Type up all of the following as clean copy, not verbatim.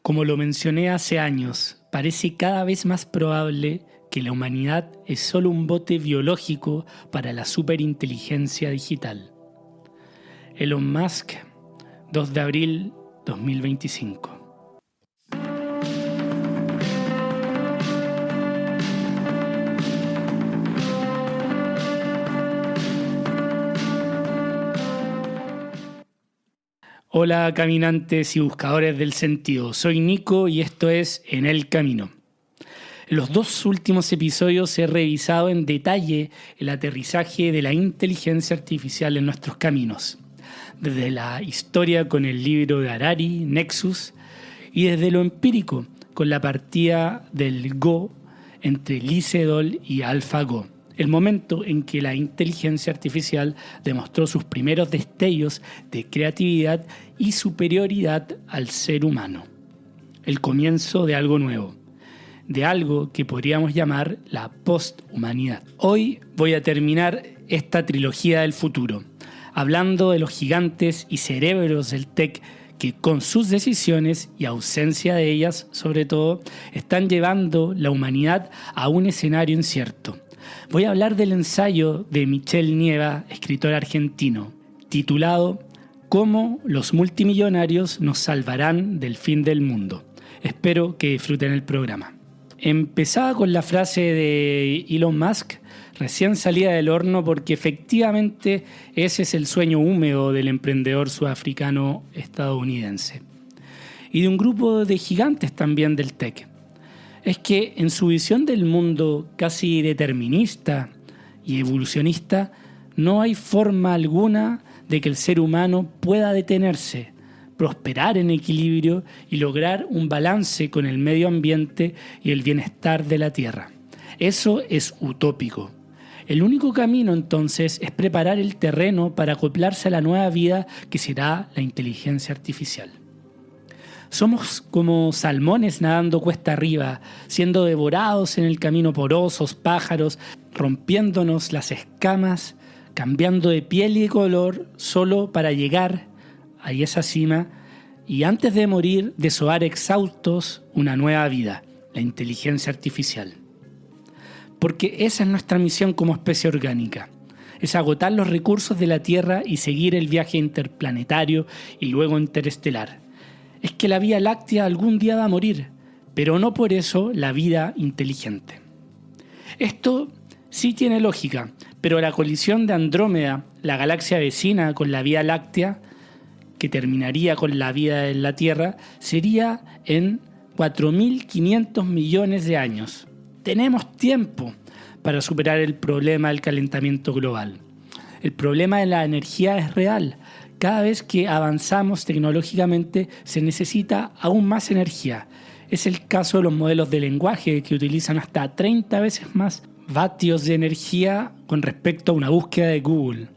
Como lo mencioné hace años, parece cada vez más probable que la humanidad es solo un bote biológico para la superinteligencia digital. Elon Musk, 2 de abril 2025. Hola caminantes y buscadores del sentido, soy Nico y esto es En el Camino. En los 2 últimos episodios he revisado en detalle el aterrizaje de la inteligencia artificial en nuestros caminos, desde la historia con el libro de Harari, Nexus, y desde lo empírico con la partida del Go entre Lee Sedol y AlphaGo. El momento en que la inteligencia artificial demostró sus primeros destellos de creatividad y superioridad al ser humano. El comienzo de algo nuevo, de algo que podríamos llamar la posthumanidad. Hoy voy a terminar esta trilogía del futuro, hablando de los gigantes y cerebros del tech que con sus decisiones y ausencia de ellas, sobre todo, están llevando la humanidad a un escenario incierto. Voy a hablar del ensayo de Michel Nieva, escritor argentino, titulado ¿Cómo los multimillonarios nos salvarán del fin del mundo? Espero que disfruten el programa. Empezaba con la frase de Elon Musk, recién salida del horno, porque efectivamente ese es el sueño húmedo del emprendedor sudafricano estadounidense. Y de un grupo de gigantes también del tech. Es que en su visión del mundo casi determinista y evolucionista, no hay forma alguna de que el ser humano pueda detenerse, prosperar en equilibrio y lograr un balance con el medio ambiente y el bienestar de la Tierra. Eso es utópico. El único camino entonces es preparar el terreno para acoplarse a la nueva vida que será la inteligencia artificial. Somos como salmones nadando cuesta arriba, siendo devorados en el camino por osos, pájaros, rompiéndonos las escamas, cambiando de piel y de color solo para llegar a esa cima y antes de morir desovar exhaustos una nueva vida, la inteligencia artificial. Porque esa es nuestra misión como especie orgánica, es agotar los recursos de la Tierra y seguir el viaje interplanetario y luego interestelar. Es que la Vía Láctea algún día va a morir, pero no por eso la vida inteligente. Esto sí tiene lógica, pero la colisión de Andrómeda, la galaxia vecina con la Vía Láctea, que terminaría con la vida en la Tierra, sería en 4.500 millones de años. Tenemos tiempo para superar el problema del calentamiento global. El problema de la energía es real. Cada vez que avanzamos tecnológicamente se necesita aún más energía. Es el caso de los modelos de lenguaje que utilizan hasta 30 veces más vatios de energía con respecto a una búsqueda de Google.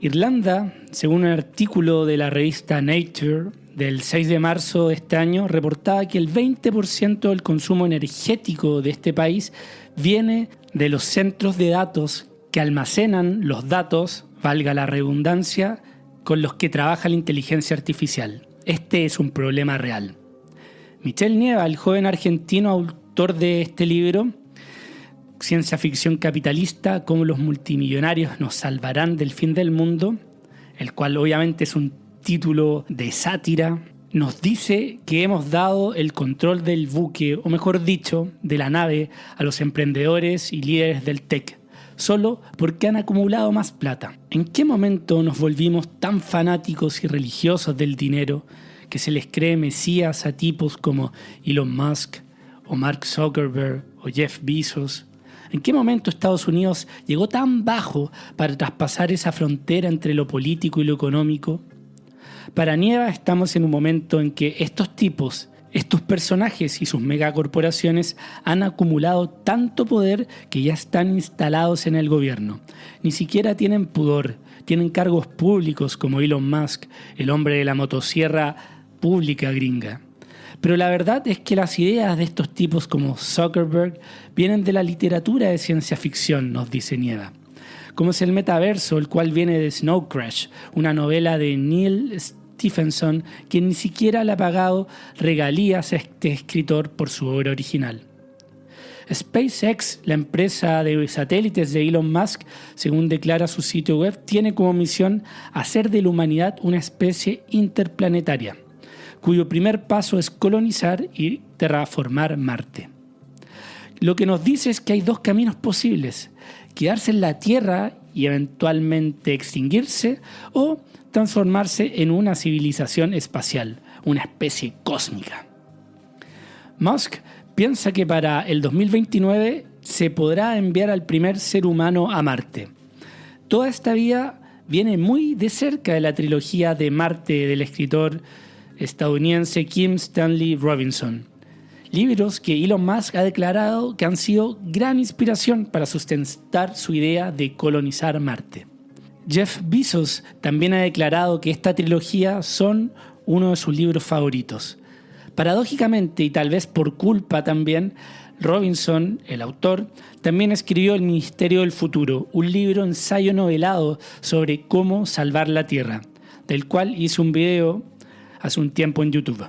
Irlanda, según un artículo de la revista Nature del 6 de marzo de este año, reportaba que el 20% del consumo energético de este país viene de los centros de datos que almacenan los datos, valga la redundancia, con los que trabaja la inteligencia artificial. Este es un problema real. Michel Nieva, el joven argentino autor de este libro, Ciencia ficción capitalista, cómo los multimillonarios nos salvarán del fin del mundo, el cual obviamente es un título de sátira, nos dice que hemos dado el control del buque, o mejor dicho, de la nave, a los emprendedores y líderes del tech, solo porque han acumulado más plata. ¿En qué momento nos volvimos tan fanáticos y religiosos del dinero que se les cree mesías a tipos como Elon Musk o Mark Zuckerberg o Jeff Bezos? ¿En qué momento Estados Unidos llegó tan bajo para traspasar esa frontera entre lo político y lo económico? Para Nieva estamos en un momento en que estos tipos, estos personajes y sus megacorporaciones han acumulado tanto poder que ya están instalados en el gobierno. Ni siquiera tienen pudor, tienen cargos públicos como Elon Musk, el hombre de la motosierra pública gringa. Pero la verdad es que las ideas de estos tipos como Zuckerberg vienen de la literatura de ciencia ficción, nos dice Nieva. Como es el metaverso, el cual viene de Snow Crash, una novela de Neil Stephenson, quien ni siquiera le ha pagado regalías a este escritor por su obra original. SpaceX, la empresa de satélites de Elon Musk, según declara su sitio web, tiene como misión hacer de la humanidad una especie interplanetaria, cuyo primer paso es colonizar y terraformar Marte. Lo que nos dice es que hay dos caminos posibles: quedarse en la Tierra y eventualmente extinguirse, o transformarse en una civilización espacial, una especie cósmica. Musk piensa que para el 2029 se podrá enviar al primer ser humano a Marte. Toda esta vida viene muy de cerca de la trilogía de Marte del escritor estadounidense Kim Stanley Robinson. Libros que Elon Musk ha declarado que han sido gran inspiración para sustentar su idea de colonizar Marte. Jeff Bezos también ha declarado que esta trilogía son uno de sus libros favoritos. Paradójicamente, y tal vez por culpa también, Robinson, el autor, también escribió El Ministerio del Futuro, un libro ensayo novelado sobre cómo salvar la Tierra, del cual hice un video hace un tiempo en YouTube.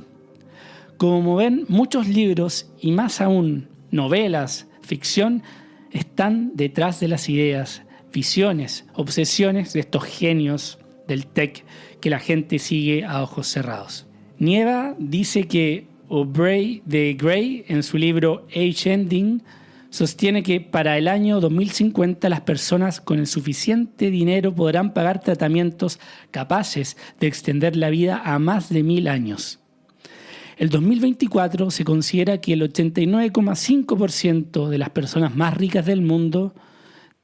Como ven, muchos libros, y más aún novelas, ficción, están detrás de las ideas, visiones, obsesiones de estos genios del tech que la gente sigue a ojos cerrados. Nieva dice que Aubrey de Grey, en su libro Age Ending, sostiene que para el año 2050 las personas con el suficiente dinero podrán pagar tratamientos capaces de extender la vida a más de 1000 años. El 2024 se considera que el 89,5% de las personas más ricas del mundo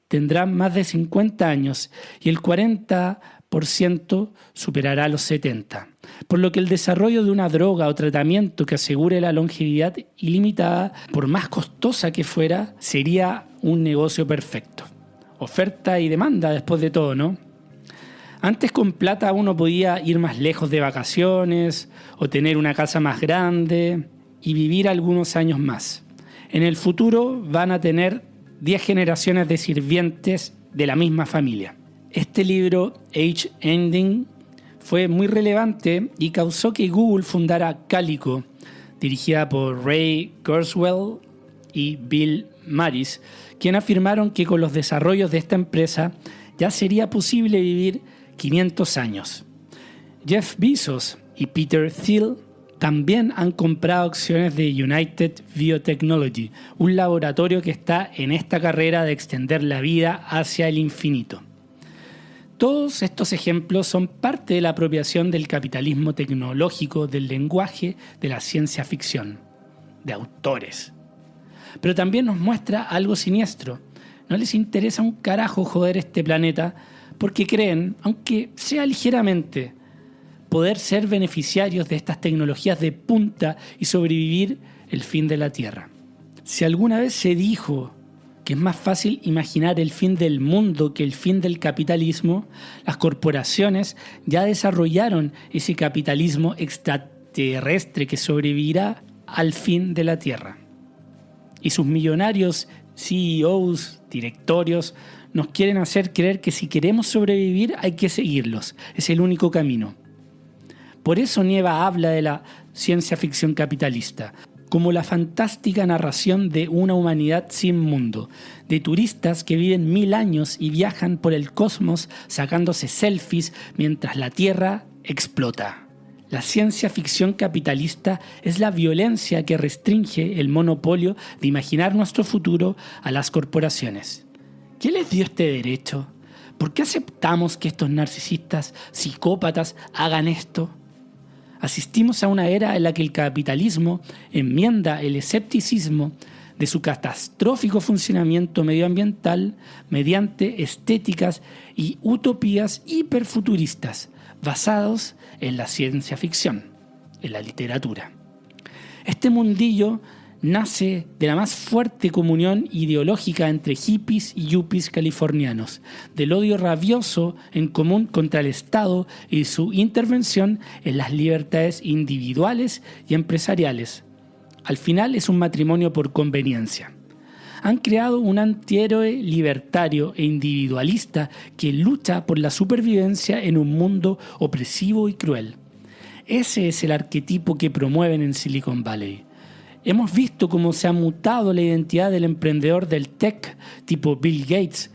tendrán más de 50 años y el 40% superará los 70, por lo que el desarrollo de una droga o tratamiento que asegure la longevidad ilimitada, por más costosa que fuera, sería un negocio perfecto. Oferta y demanda después de todo, ¿no? Antes con plata uno podía ir más lejos de vacaciones o tener una casa más grande y vivir algunos años más. En el futuro van a tener 10 generaciones de sirvientes de la misma familia. Este libro, Age Ending, fue muy relevante y causó que Google fundara Calico, dirigida por Ray Kurzweil y Bill Maris, quienes afirmaron que con los desarrollos de esta empresa ya sería posible vivir 500 años. Jeff Bezos y Peter Thiel también han comprado acciones de United Biotechnology, un laboratorio que está en esta carrera de extender la vida hacia el infinito. Todos estos ejemplos son parte de la apropiación del capitalismo tecnológico del lenguaje de la ciencia ficción, de autores. Pero también nos muestra algo siniestro. No les interesa un carajo joder este planeta porque creen, aunque sea ligeramente, poder ser beneficiarios de estas tecnologías de punta y sobrevivir el fin de la Tierra. Si alguna vez se dijo que es más fácil imaginar el fin del mundo que el fin del capitalismo, las corporaciones ya desarrollaron ese capitalismo extraterrestre que sobrevivirá al fin de la Tierra. Y sus millonarios CEOs, directorios, nos quieren hacer creer que si queremos sobrevivir hay que seguirlos. Es el único camino. Por eso Nieva habla de la ciencia ficción capitalista, como la fantástica narración de una humanidad sin mundo, de turistas que viven 1000 años y viajan por el cosmos sacándose selfies mientras la Tierra explota. La ciencia ficción capitalista es la violencia que restringe el monopolio de imaginar nuestro futuro a las corporaciones. ¿Quién les dio este derecho? ¿Por qué aceptamos que estos narcisistas psicópatas hagan esto? Asistimos a una era en la que el capitalismo enmienda el escepticismo de su catastrófico funcionamiento medioambiental mediante estéticas y utopías hiperfuturistas basados en la ciencia ficción, en la literatura. Este mundillo nace de la más fuerte comunión ideológica entre hippies y yuppies californianos, del odio rabioso en común contra el Estado y su intervención en las libertades individuales y empresariales. Al final es un matrimonio por conveniencia. Han creado un antihéroe libertario e individualista que lucha por la supervivencia en un mundo opresivo y cruel. Ese es el arquetipo que promueven en Silicon Valley. Hemos visto cómo se ha mutado la identidad del emprendedor del tech, tipo Bill Gates,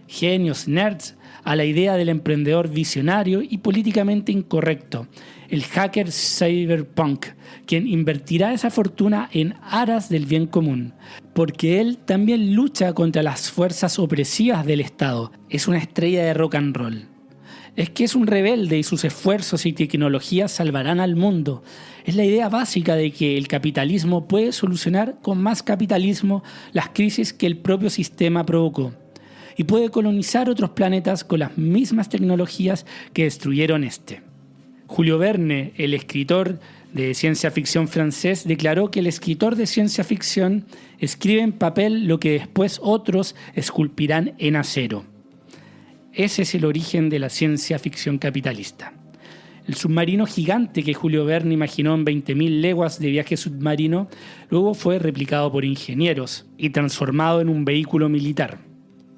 genios, nerds, a la idea del emprendedor visionario y políticamente incorrecto, el hacker cyberpunk, quien invertirá esa fortuna en aras del bien común, porque él también lucha contra las fuerzas opresivas del Estado. Es una estrella de rock and roll. Es que es un rebelde y sus esfuerzos y tecnologías salvarán al mundo. Es la idea básica de que el capitalismo puede solucionar con más capitalismo las crisis que el propio sistema provocó. Y puede colonizar otros planetas con las mismas tecnologías que destruyeron este. Julio Verne, el escritor de ciencia ficción francés, declaró que el escritor de ciencia ficción escribe en papel lo que después otros esculpirán en acero. Ese es el origen de la ciencia ficción capitalista. El submarino gigante que Julio Verne imaginó en 20.000 leguas de viaje submarino luego fue replicado por ingenieros y transformado en un vehículo militar.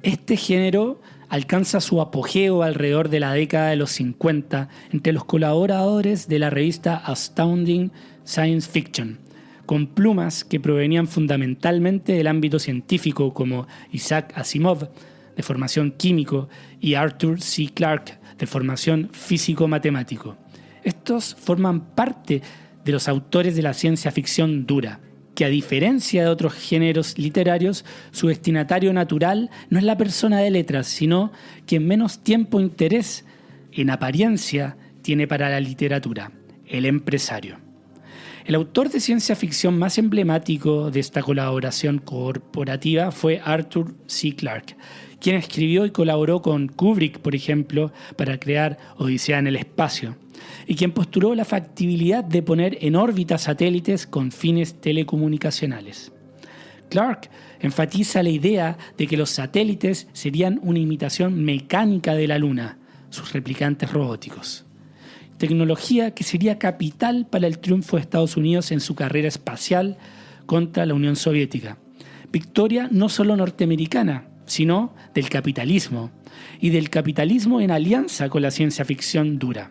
Este género alcanza su apogeo alrededor de la década de los 50 entre los colaboradores de la revista Astounding Science Fiction, con plumas que provenían fundamentalmente del ámbito científico como Isaac Asimov, de formación químico, y Arthur C. Clarke, de formación físico-matemático. Estos forman parte de los autores de la ciencia ficción dura, que a diferencia de otros géneros literarios, su destinatario natural no es la persona de letras, sino quien menos tiempo e interés, en apariencia, tiene para la literatura, el empresario. El autor de ciencia ficción más emblemático de esta colaboración corporativa fue Arthur C. Clarke, quien escribió y colaboró con Kubrick, por ejemplo, para crear Odisea en el espacio, y quien postuló la factibilidad de poner en órbita satélites con fines telecomunicacionales. Clarke enfatiza la idea de que los satélites serían una imitación mecánica de la Luna, sus replicantes robóticos. Tecnología que sería capital para el triunfo de Estados Unidos en su carrera espacial contra la Unión Soviética. Victoria no solo norteamericana, sino del capitalismo, y del capitalismo en alianza con la ciencia ficción dura,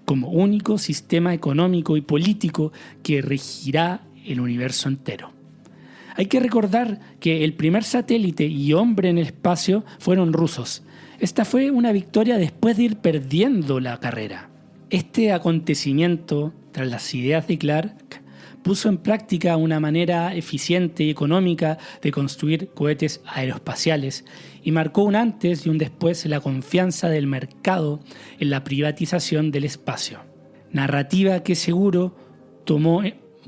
como único sistema económico y político que regirá el universo entero. Hay que recordar que el primer satélite y hombre en el espacio fueron rusos. Esta fue una victoria después de ir perdiendo la carrera. Este acontecimiento, tras las ideas de Clarke, puso en práctica una manera eficiente y económica de construir cohetes aeroespaciales y marcó un antes y un después en la confianza del mercado en la privatización del espacio. Narrativa que seguro tomó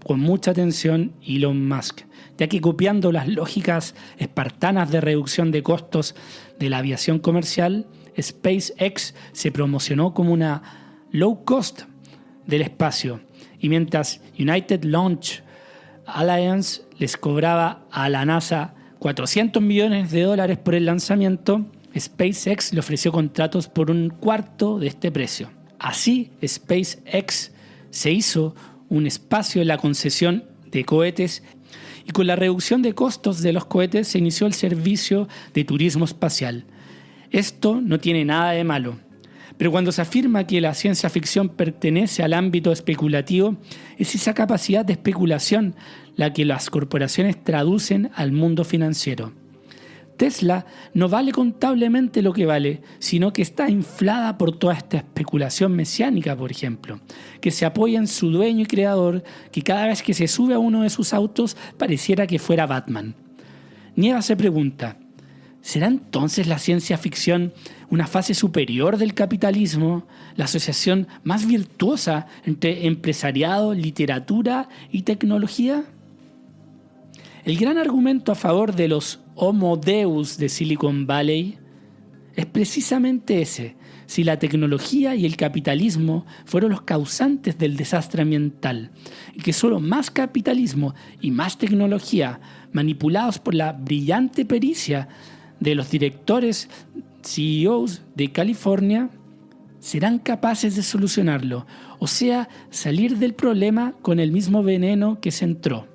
con mucha atención Elon Musk, ya que copiando las lógicas espartanas de reducción de costos de la aviación comercial, SpaceX se promocionó como una low cost del espacio, y mientras United Launch Alliance les cobraba a la NASA $400 millones por el lanzamiento, SpaceX le ofreció contratos por un cuarto de este precio. Así, SpaceX se hizo un espacio en la concesión de cohetes y con la reducción de costos de los cohetes se inició el servicio de turismo espacial. Esto no tiene nada de malo. Pero cuando se afirma que la ciencia ficción pertenece al ámbito especulativo, es esa capacidad de especulación la que las corporaciones traducen al mundo financiero. Tesla no vale contablemente lo que vale, sino que está inflada por toda esta especulación mesiánica, por ejemplo, que se apoya en su dueño y creador, que cada vez que se sube a uno de sus autos pareciera que fuera Batman. Nieva se pregunta, ¿será entonces la ciencia ficción una fase superior del capitalismo, la asociación más virtuosa entre empresariado, literatura y tecnología? El gran argumento a favor de los Homo Deus de Silicon Valley es precisamente ese: si la tecnología y el capitalismo fueron los causantes del desastre ambiental, y que solo más capitalismo y más tecnología, manipulados por la brillante pericia de los directores CEOs de California, serán capaces de solucionarlo, o sea, salir del problema con el mismo veneno que se entró.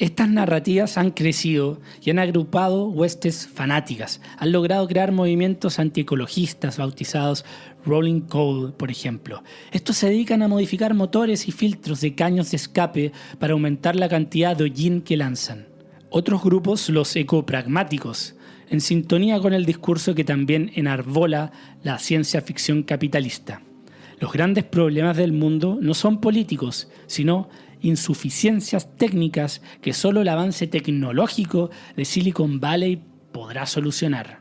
Estas narrativas han crecido y han agrupado huestes fanáticas. Han logrado crear movimientos antiecologistas bautizados Rolling Coal, por ejemplo. Estos se dedican a modificar motores y filtros de caños de escape para aumentar la cantidad de hollín que lanzan. Otros grupos, los ecopragmáticos, en sintonía con el discurso que también enarbola la ciencia ficción capitalista. Los grandes problemas del mundo no son políticos, sino insuficiencias técnicas que solo el avance tecnológico de Silicon Valley podrá solucionar.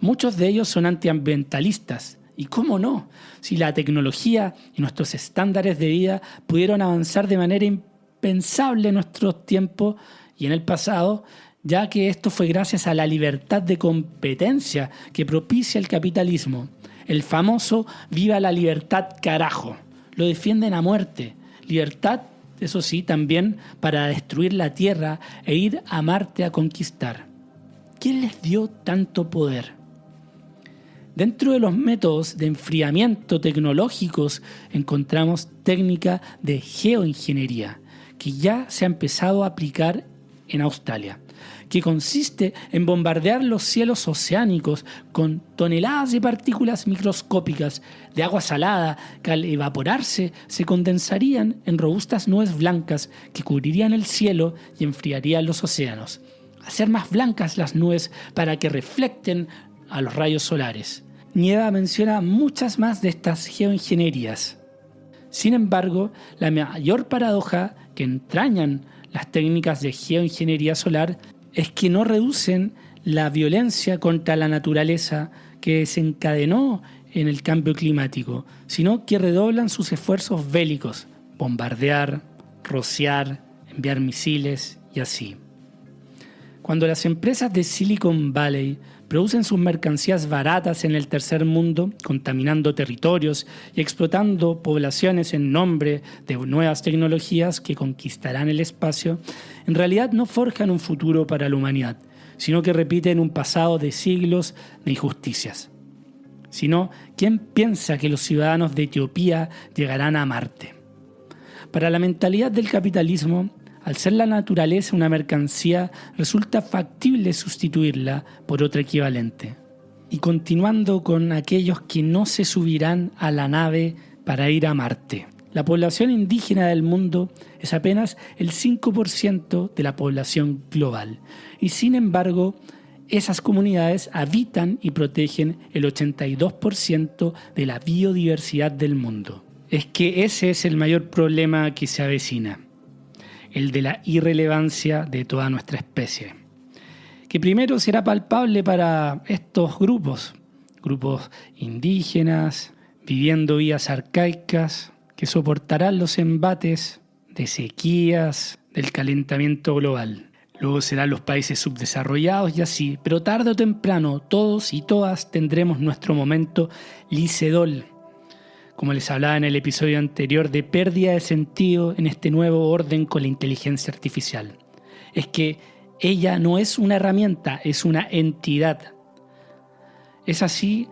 Muchos de ellos son antiambientalistas, y cómo no, si la tecnología y nuestros estándares de vida pudieron avanzar de manera impensable en nuestros tiempos y en el pasado, ya que esto fue gracias a la libertad de competencia que propicia el capitalismo. El famoso "viva la libertad, carajo", lo defienden a muerte. Libertad, eso sí, también para destruir la Tierra e ir a Marte a conquistar. ¿Quién les dio tanto poder? Dentro de los métodos de enfriamiento tecnológicos encontramos técnica de geoingeniería, que ya se ha empezado a aplicar en Australia, que consiste en bombardear los cielos oceánicos con toneladas de partículas microscópicas de agua salada que al evaporarse se condensarían en robustas nubes blancas que cubrirían el cielo y enfriarían los océanos. Hacer más blancas las nubes para que reflecten a los rayos solares. Nieva menciona muchas más de estas geoingenierías. Sin embargo, la mayor paradoja que entrañan las técnicas de geoingeniería solar es que no reducen la violencia contra la naturaleza que desencadenó en el cambio climático, sino que redoblan sus esfuerzos bélicos, bombardear, rociar, enviar misiles y así. Cuando las empresas de Silicon Valley producen sus mercancías baratas en el tercer mundo, contaminando territorios y explotando poblaciones en nombre de nuevas tecnologías que conquistarán el espacio, en realidad no forjan un futuro para la humanidad, sino que repiten un pasado de siglos de injusticias. Sino, ¿quién piensa que los ciudadanos de Etiopía llegarán a Marte? Para la mentalidad del capitalismo, al ser la naturaleza una mercancía, resulta factible sustituirla por otra equivalente. Y continuando con aquellos que no se subirán a la nave para ir a Marte. La población indígena del mundo es apenas el 5% de la población global. Y sin embargo, esas comunidades habitan y protegen el 82% de la biodiversidad del mundo. Es que ese es el mayor problema que se avecina. El de la irrelevancia de toda nuestra especie, que primero será palpable para estos grupos indígenas, viviendo vidas arcaicas, que soportarán los embates de sequías, del calentamiento global. Luego serán los países subdesarrollados y así, pero tarde o temprano todos y todas tendremos nuestro momento Licedol, como les hablaba en el episodio anterior, de pérdida de sentido en este nuevo orden con la inteligencia artificial. Es que ella no es una herramienta, es una entidad. Es así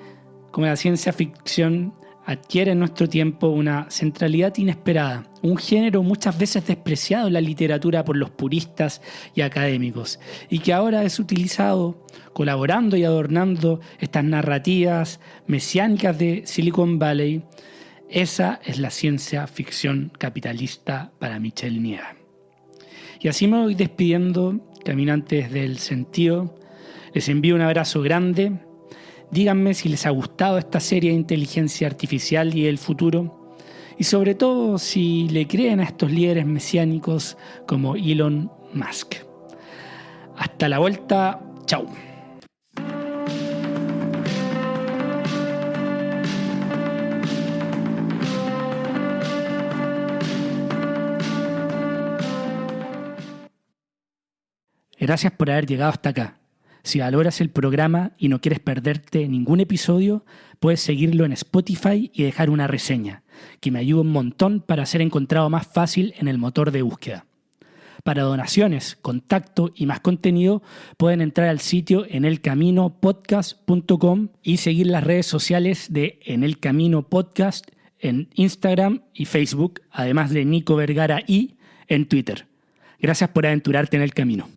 como la ciencia ficción adquiere en nuestro tiempo una centralidad inesperada, un género muchas veces despreciado en la literatura por los puristas y académicos, y que ahora es utilizado colaborando y adornando estas narrativas mesiánicas de Silicon Valley. Esa es la ciencia ficción capitalista para Michel Nieva. Y así me voy despidiendo, caminantes del sentido. Les envío un abrazo grande. Díganme si les ha gustado esta serie de inteligencia artificial y el futuro. Y sobre todo si le creen a estos líderes mesiánicos como Elon Musk. Hasta la vuelta. Chau. Gracias por haber llegado hasta acá. Si valoras el programa y no quieres perderte ningún episodio, puedes seguirlo en Spotify y dejar una reseña, que me ayuda un montón para ser encontrado más fácil en el motor de búsqueda. Para donaciones, contacto y más contenido, pueden entrar al sitio enelcaminopodcast.com y seguir las redes sociales de En el Camino Podcast en Instagram y Facebook, además de Nico Vergara y en Twitter. Gracias por aventurarte en el camino.